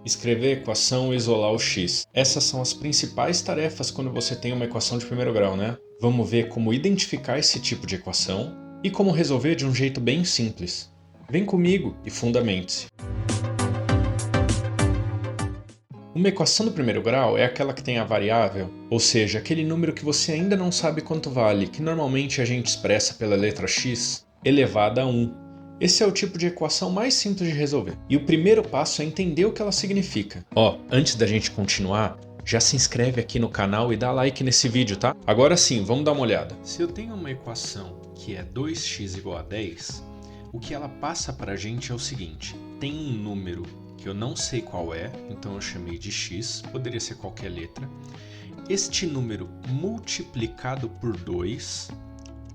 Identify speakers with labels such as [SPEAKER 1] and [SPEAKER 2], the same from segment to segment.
[SPEAKER 1] escrever a equação e isolar o x. Essas são as principais tarefas quando você tem uma equação de primeiro grau, né? Vamos ver como identificar esse tipo de equação e como resolver de um jeito bem simples. Vem comigo e fundamente-se. Uma equação do primeiro grau é aquela que tem a variável, ou seja, aquele número que você ainda não sabe quanto vale, que normalmente a gente expressa pela letra x, elevada a 1. Esse é o tipo de equação mais simples de resolver. E o primeiro passo é entender o que ela significa. Antes da gente continuar, já se inscreve aqui no canal e dá like nesse vídeo, tá? Agora sim, vamos dar uma olhada. Se eu tenho uma equação que é 2x igual a 10, o que ela passa para a gente é o seguinte: tem um número que eu não sei qual é, então eu chamei de x, poderia ser qualquer letra. Este número multiplicado por 2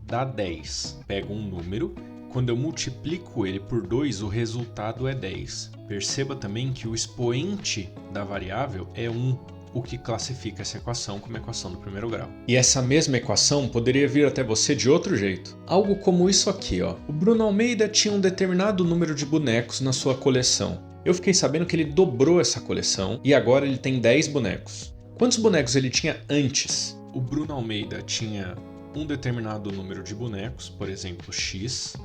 [SPEAKER 1] dá 10. Pego um número, quando eu multiplico ele por 2, o resultado é 10. Perceba também que o expoente da variável é 1, o que classifica essa equação como equação do primeiro grau. E essa mesma equação poderia vir até você de outro jeito. Algo como isso aqui, ó. O Bruno Almeida tinha um determinado número de bonecos na sua coleção. Eu fiquei sabendo que ele dobrou essa coleção e agora ele tem 10 bonecos. Quantos bonecos ele tinha antes? O Bruno Almeida tinha um determinado número de bonecos, por exemplo, x.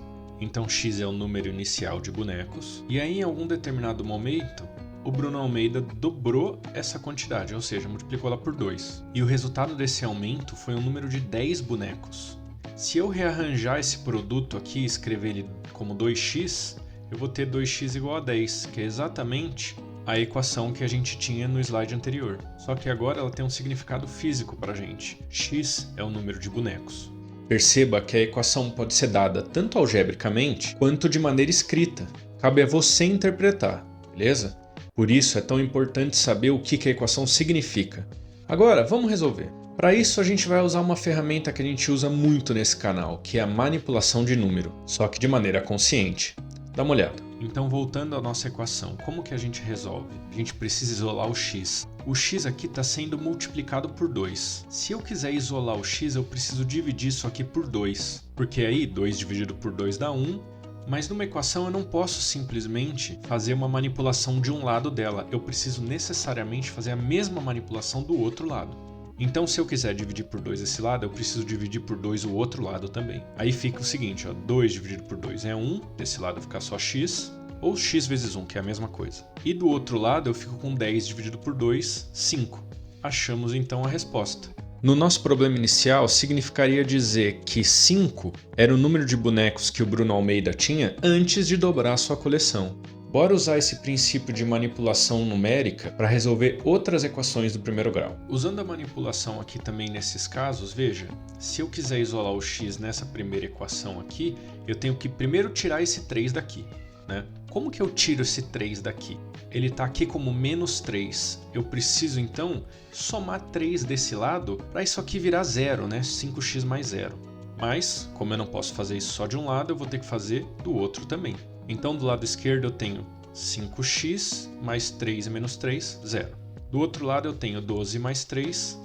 [SPEAKER 1] Então x é o número inicial de bonecos. E aí, em algum determinado momento, o Bruno Almeida dobrou essa quantidade, ou seja, multiplicou ela por 2. E o resultado desse aumento foi um número de 10 bonecos. Se eu rearranjar esse produto aqui e escrever ele como 2x, eu vou ter 2x igual a 10, que é exatamente a equação que a gente tinha no slide anterior. Só que agora ela tem um significado físico para a gente. X é o número de bonecos. Perceba que a equação pode ser dada tanto algebricamente quanto de maneira escrita. Cabe a você interpretar, beleza? Por isso é tão importante saber o que a equação significa. Agora, vamos resolver. Para isso a gente vai usar uma ferramenta que a gente usa muito nesse canal, que é a manipulação de número, só que de maneira consciente. Dá uma olhada. Então, voltando à nossa equação, como que a gente resolve? A gente precisa isolar o x. O x aqui está sendo multiplicado por 2. Se eu quiser isolar o x, eu preciso dividir isso aqui por 2. Porque aí 2 dividido por 2 dá 1. Mas numa equação eu não posso simplesmente fazer uma manipulação de um lado dela. Eu preciso necessariamente fazer a mesma manipulação do outro lado. Então, se eu quiser dividir por 2 esse lado, eu preciso dividir por 2 o outro lado também. Aí fica o seguinte, 2 dividido por 2 é 1, desse lado fica só x, ou x vezes 1, que é a mesma coisa. E do outro lado eu fico com 10 dividido por 2, 5. Achamos então a resposta. No nosso problema inicial, significaria dizer que 5 era o número de bonecos que o Bruno Almeida tinha antes de dobrar sua coleção. Bora usar esse princípio de manipulação numérica para resolver outras equações do primeiro grau. Usando a manipulação aqui também nesses casos, veja, se eu quiser isolar o x nessa primeira equação aqui, eu tenho que primeiro tirar esse 3 daqui, né? Como que eu tiro esse 3 daqui? Ele está aqui como menos 3. Eu preciso então somar 3 desse lado para isso aqui virar 0, né? 5x mais 0. Mas, como eu não posso fazer isso só de um lado, eu vou ter que fazer do outro também. Então, do lado esquerdo eu tenho 5x mais 3 menos 3, 0. Do outro lado eu tenho 12 mais 3,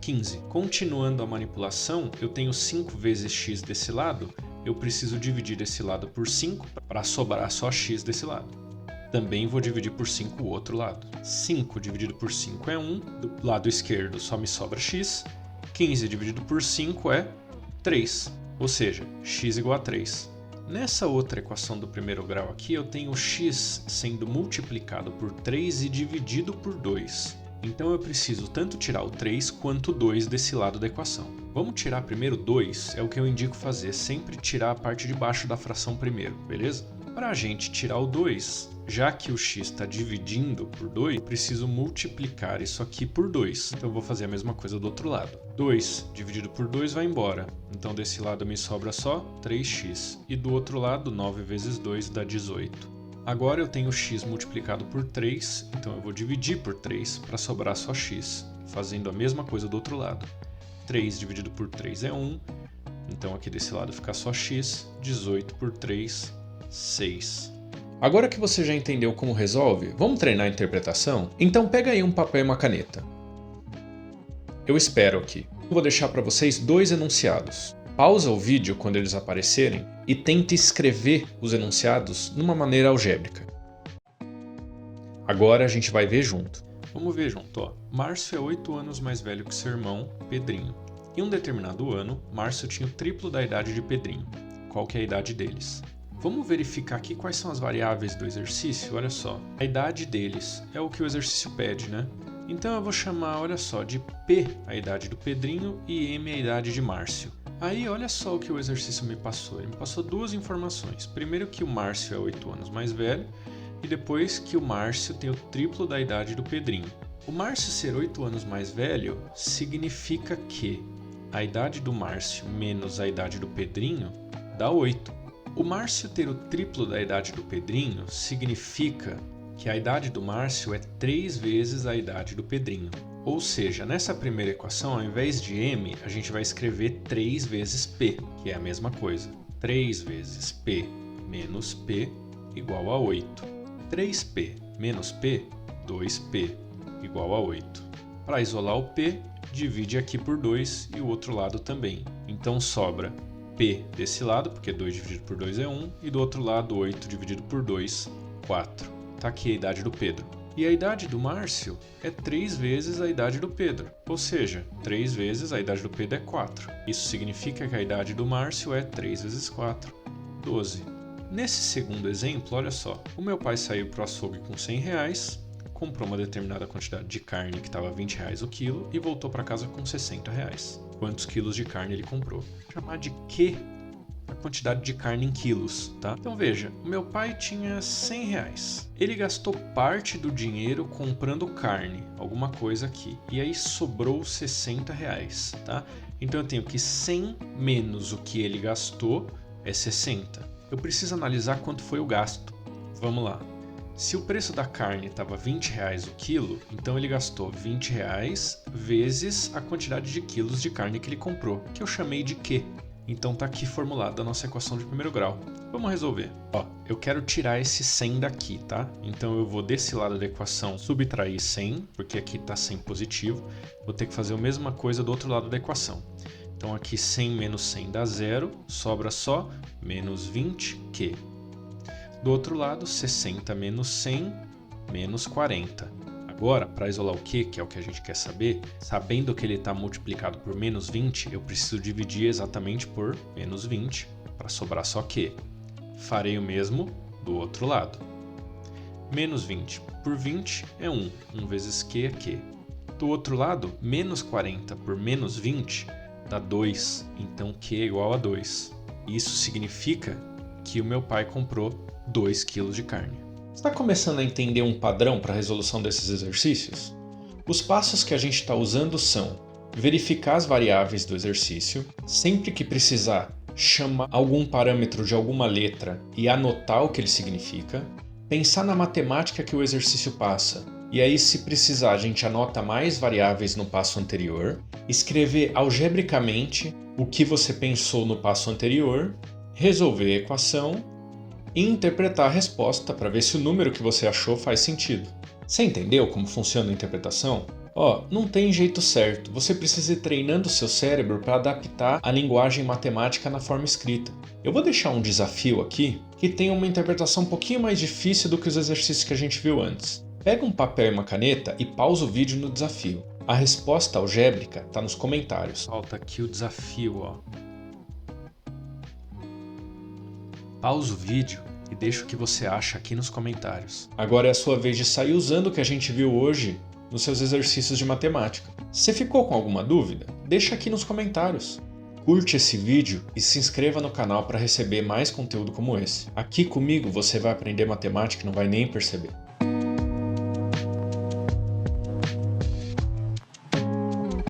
[SPEAKER 1] 15. Continuando a manipulação, eu tenho 5 vezes x desse lado, eu preciso dividir esse lado por 5 para sobrar só x desse lado. Também vou dividir por 5 o outro lado. 5 dividido por 5 é 1, do lado esquerdo só me sobra x, 15 dividido por 5 é 3, ou seja, x igual a 3. Nessa outra equação do primeiro grau aqui, eu tenho x sendo multiplicado por 3 e dividido por 2. Então eu preciso tanto tirar o 3 quanto o 2 desse lado da equação. Vamos tirar primeiro 2, é o que eu indico fazer, sempre tirar a parte de baixo da fração primeiro, beleza? Para a gente tirar o 2, já que o x está dividindo por 2, eu preciso multiplicar isso aqui por 2. Então eu vou fazer a mesma coisa do outro lado. 2 dividido por 2 vai embora. Então desse lado me sobra só 3x. E do outro lado, 9 vezes 2 dá 18. Agora eu tenho x multiplicado por 3, então eu vou dividir por 3 para sobrar só x, fazendo a mesma coisa do outro lado. 3 dividido por 3 é 1, então aqui desse lado fica só x, 18 por 3, 6. Agora que você já entendeu como resolve, vamos treinar a interpretação? Então pega aí um papel e uma caneta. Eu espero aqui. Vou deixar para vocês 2 enunciados. Pausa o vídeo quando eles aparecerem e tente escrever os enunciados de uma maneira algébrica. Agora a gente vai ver junto. Vamos ver junto, ó. Márcio é 8 anos mais velho que seu irmão, Pedrinho. Em um determinado ano, Márcio tinha o triplo da idade de Pedrinho. Qual que é a idade deles? Vamos verificar aqui quais são as variáveis do exercício. Olha só, a idade deles é o que o exercício pede, né? Então eu vou chamar, olha só, de P a idade do Pedrinho e M a idade de Márcio. Aí olha só o que o exercício me passou. Ele me passou duas informações. Primeiro que o Márcio é 8 anos mais velho e depois que o Márcio tem o triplo da idade do Pedrinho. O Márcio ser 8 anos mais velho significa que a idade do Márcio menos a idade do Pedrinho dá 8. O Márcio ter o triplo da idade do Pedrinho significa que a idade do Márcio é 3 vezes a idade do Pedrinho. Ou seja, nessa primeira equação, ao invés de M, a gente vai escrever 3 vezes P, que é a mesma coisa. 3 vezes P menos P igual a 8. 3P menos P, 2P igual a 8. Para isolar o P, divide aqui por 2 e o outro lado também. Então sobra P desse lado, porque 2 dividido por 2 é 1, e do outro lado 8 dividido por 2, 4. Está aqui a idade do Pedro. E a idade do Márcio é 3 vezes a idade do Pedro, ou seja, 3 vezes a idade do Pedro é 4. Isso significa que a idade do Márcio é 3 vezes 4, 12. Nesse segundo exemplo, olha só, o meu pai saiu para o açougue com R$100, comprou uma determinada quantidade de carne que estava R$20 o quilo e voltou para casa com R$60. Quantos quilos de carne ele comprou? Vou chamar de Q a quantidade de carne em quilos, tá? Então veja, o meu pai tinha R$100. Ele gastou parte do dinheiro comprando carne, alguma coisa aqui, e aí sobrou R$60, tá? Então eu tenho que 100 menos o que ele gastou é 60. Eu preciso analisar quanto foi o gasto. Vamos lá. Se o preço da carne estava R$20 o quilo, então ele gastou R$20 vezes a quantidade de quilos de carne que ele comprou, que eu chamei de Q. Então está aqui formulada a nossa equação de primeiro grau. Vamos resolver. Ó, eu quero tirar esse 100 daqui, tá? Então eu vou desse lado da equação subtrair 100, porque aqui está 100 positivo. Vou ter que fazer a mesma coisa do outro lado da equação. Então aqui 100 menos 100 dá 0, sobra só menos 20Q. Do outro lado, 60 menos 100, menos 40. Agora, para isolar o Q, que é o que a gente quer saber, sabendo que ele está multiplicado por menos 20, eu preciso dividir exatamente por menos 20, para sobrar só Q. Farei o mesmo do outro lado. Menos 20 por 20 é 1, 1 vezes Q é Q. Do outro lado, menos 40 por menos 20 dá 2, então Q é igual a 2. Isso significa que o meu pai comprou 2 kg de carne. Está começando a entender um padrão para a resolução desses exercícios? Os passos que a gente está usando são verificar as variáveis do exercício, sempre que precisar chamar algum parâmetro de alguma letra e anotar o que ele significa, pensar na matemática que o exercício passa, e aí se precisar a gente anota mais variáveis no passo anterior, escrever algebricamente o que você pensou no passo anterior, resolver a equação e interpretar a resposta para ver se o número que você achou faz sentido. Você entendeu como funciona a interpretação? Ó, não tem jeito certo, você precisa ir treinando o seu cérebro para adaptar a linguagem matemática na forma escrita. Eu vou deixar um desafio aqui que tem uma interpretação um pouquinho mais difícil do que os exercícios que a gente viu antes. Pega um papel e uma caneta e pausa o vídeo no desafio. A resposta algébrica está nos comentários. Falta aqui o desafio, ó. Pausa o vídeo e deixa o que você acha aqui nos comentários. Agora é a sua vez de sair usando o que a gente viu hoje nos seus exercícios de matemática. Se ficou com alguma dúvida, deixa aqui nos comentários. Curte esse vídeo e se inscreva no canal para receber mais conteúdo como esse. Aqui comigo você vai aprender matemática e não vai nem perceber.